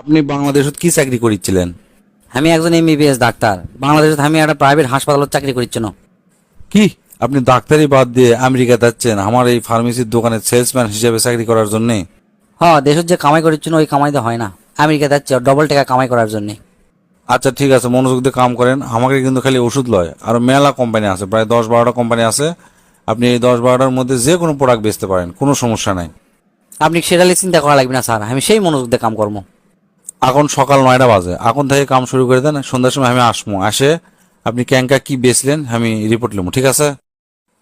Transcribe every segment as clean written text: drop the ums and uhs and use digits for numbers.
আপনি বাংলাদেশত কি চাকরি করিছিলেন? আমি একজন এমবিবিএস ডাক্তার। বাংলাদেশে আমি একটা প্রাইভেট হাসপাতালত চাকরি করিচ্ছিল। কি আপনি ডাক্তারি বাদ দিয়ে আমেরিকা যাচ্ছেন আমার এই ফার্মেসির দোকানে সেলসম্যান হিসেবে চাকরি করার জন্য? দেশের যে কামাই করিচ্ছিল ওই কামাইতে হয় না, আমেরিকা যাচ্ছে ডবল টাকা কামাই করার জন্য। আচ্ছা ঠিক আছে, মনোযোগ দিয়ে কাম করেন। আমাকে কিন্তু খালি ওষুধ লয়, আর মেলা কোম্পানি আছে, প্রায় 10-12টা কোম্পানি আছে। আপনি এই 10-12টার মধ্যে যে কোনো প্রোডাক্ট বেচতে পারেন, কোনো সমস্যা নাই। আপনি সেটা নিয়ে চিন্তা করা লাগবে না স্যার, আমি সেই মনোযোগ দিয়ে কাম করবো। এখন সকাল 9টা বাজে, এখন থেকে কাম শুরু করে দেন। সন্ধ্যার সময় আমি আসবো, আসে আপনি ক্যাঙ্কা কি বেচলেন আমি রিপোর্ট নেবো, ঠিক আছে?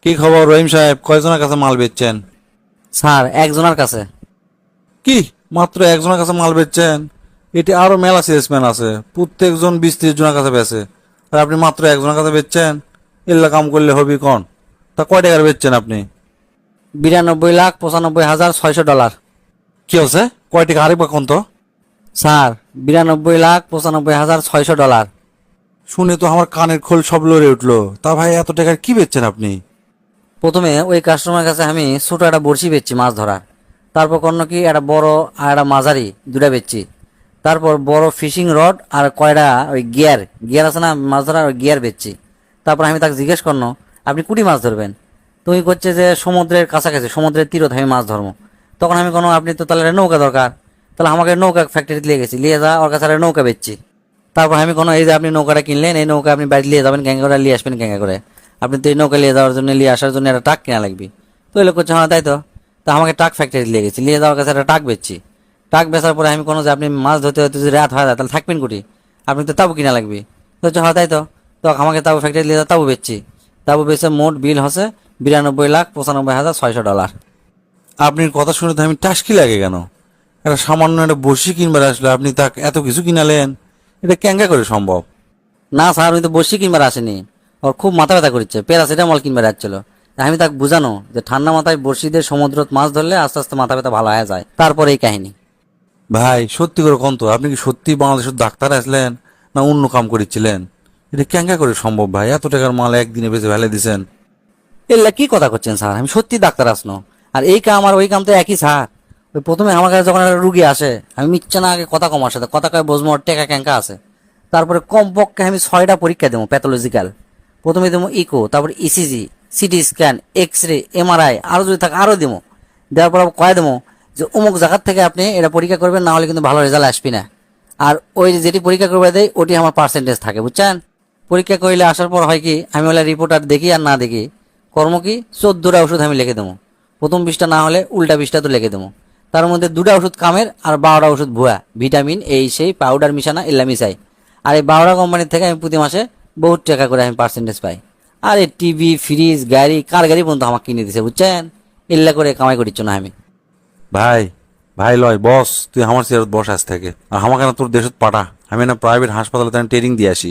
কি খবর রহিম সাহেব, কয়জনের কাছে মাল বেচছেন? স্যার একজনের কাছে। কি মাত্র একজনের কাছে মাল বেচছেন? এটি আরো মেলা সেলসম্যান আছে, প্রত্যেকজন 20-30 জনের কাছে বেচে, আর আপনি মাত্র একজনের কাছে বেচছেন? এল্লা কাম করলে হবি কোন? তা কয় টাকার বেচছেন আপনি? 92,95,600 ডলার। কি হচ্ছে? কয় টাকা আরেকবার কোন তো? Sir 92,95,600 dollar. শুনে তো আমার কানের খোল সব লড়ে উঠলো। তা ভাই এত টাকার কি বেচছেন আপনি? প্রথমে ওই কাস্টমার কাছে আমি ছোট একটা বড়শি বেচছি মাছ ধরার, তারপর কোনো কি একটা বড় আর একটা মাঝারি দুটা বেচছি, তারপর বড় ফিশিং রড আর কয়টা ওই গিয়ার গিয়ার আছে না মাছ ধরার, ওই গিয়ার বেচছি। তারপর আমি তাকে জিজ্ঞেস করলো আপনি কুটি মাছ ধরবেন? তুমি করছে যে সমুদ্রের কাছাকাছি, সমুদ্রের তীরত আমি মাছ ধরবো। তখন আমি কোনো আপনি তো তাহলে একটা নৌকা দরকার, তাহলে আমাকে নৌকা ফ্যাক্টরিতে নিয়ে গেছি, নিয়ে যা ওর কাছে একটা নৌকা বেচছি। তারপর আমি কোনো এই যে আপনি নৌকাটা কিনলেন, এই নৌকা আপনি বাড়ি নিয়ে যাবেন ক্যাঙ্গা করে, নিয়ে আসবেন ক্যাঙ্গা করে। আপনি তো এই নৌকা নিয়ে যাওয়ার জন্য, নিয়ে আসার জন্য একটা ট্রাক কেনা লাগবে। তো এই লোক করছে হ্যাঁ তাই তো। তা আমাকে ট্রাক ফ্যাক্টরি নিয়ে গেছি, নিয়ে যাওয়ার কাছে একটা ট্রাক বেচছি। ট্রাক বেচার পরে আমি কোনো যে আপনি মাছ ধরতে হতে যদি রাত হয়ে যায় তাহলে থাকবেন কুটি, আপনি তো তাবু কিনা লাগবে। তো হচ্ছে হ্যাঁ তাই তো। তো আমাকে তাবু ফ্যাক্টরি নিয়ে যাওয়া তাবু বেচছি। তাবু বেচে মোট বিল হচ্ছে 92,95,600 ডলার। আপনার কথা শুনে তো আমি টাসকি লাগে কেন? একটা সামান্য একটা বড়শি কিনবার আসলে আপনি তাকে এত কিছু কিনালেন, এটা কেঙ্গা করে সম্ভব? না স্যার, আমি তো বসি কিনবার আসেনি, ওর খুব মাথা ব্যথা করছে, প্যারাসিটামল কিনবার আসছিল। আমি তাকে বুঝানো যে ঠান্ডা মাথায় বড়শিদের সমুদ্রত মাছ ধরলে আস্তে আস্তে মাথা ব্যথা ভালো হয়ে যায়, তারপরে এই কাহিনী। ভাই সত্যি করে কোন তো, আপনি কি সত্যি বাংলাদেশের ডাক্তার আসলেন না অন্য কাম করেছিলেন? এটা কেঙ্গা করে সম্ভব ভাই? এত টাকার মাল একদিনে বেঁচে ফেলে দিছেন। এল্লা কি কথা করছেন স্যার, আমি সত্যি ডাক্তার আসনো। আর এই কাম আর ওই কাম তো একই স্যার। ওই প্রথমে আমার কাছে যখন একটা রুগী আসে, আমি মিথ্যা না আগে কথা কমার সাথে কথা কয়ে বসবো ওর টেকা ক্যাঙ্কা আছে। তারপরে কমপক্ষে আমি 6টা পরীক্ষা দেবো প্যাথোলজিক্যাল। প্রথমে দেবো ইকো, তারপরে ECG, CT scan, X ray, MRI, আরও যদি থাকে আরও দেবো। দেওয়ার পর কয়ে দেবো যে অমুক জায়গার থেকে আপনি এটা পরীক্ষা করবেন, না হলে কিন্তু ভালো রেজাল্ট আসবি না। আর ওই যেটি পরীক্ষা করবে দেয় ওটি আমার পার্সেন্টেজ থাকে, বুঝছেন? পরীক্ষা করলে আসার পর হয় কি, আমি ওলা রিপোর্ট আর দেখি আর না দেখি, কর্ম কি 14টা ওষুধ আমি লিখে দেবো। প্রথম 20টা না হলে উল্টা 20টা তো লিখে দেবো। তার মধ্যে 2টা ওষুধ কামের আর 12টা ওষুধ ভুয়া, ভিটামিন এই সেই পাউডার মিশানা এল্লা মিশাই। আর এই 12টা কোম্পানির থেকে আমি প্রতি মাসে বহুত টাকা করে আমি পার্সেন্টেজ পাই। আর এই টিভি, ফ্রিজ, গাড়ি, কার গাড়ি পর্যন্ত আমাকে কিনে দিছে, বুঝছেন? এল্লা করে কামাই করিচ্ছ না আমি। ভাই, ভাই লয় বস, তুই আমার চেয়ারত বস আজ থেকে, আর আমাকে না তোর দেশত পাঠা। আমি না প্রাইভেট হাসপাতালে ট্রেনিং দিয়ে আসি।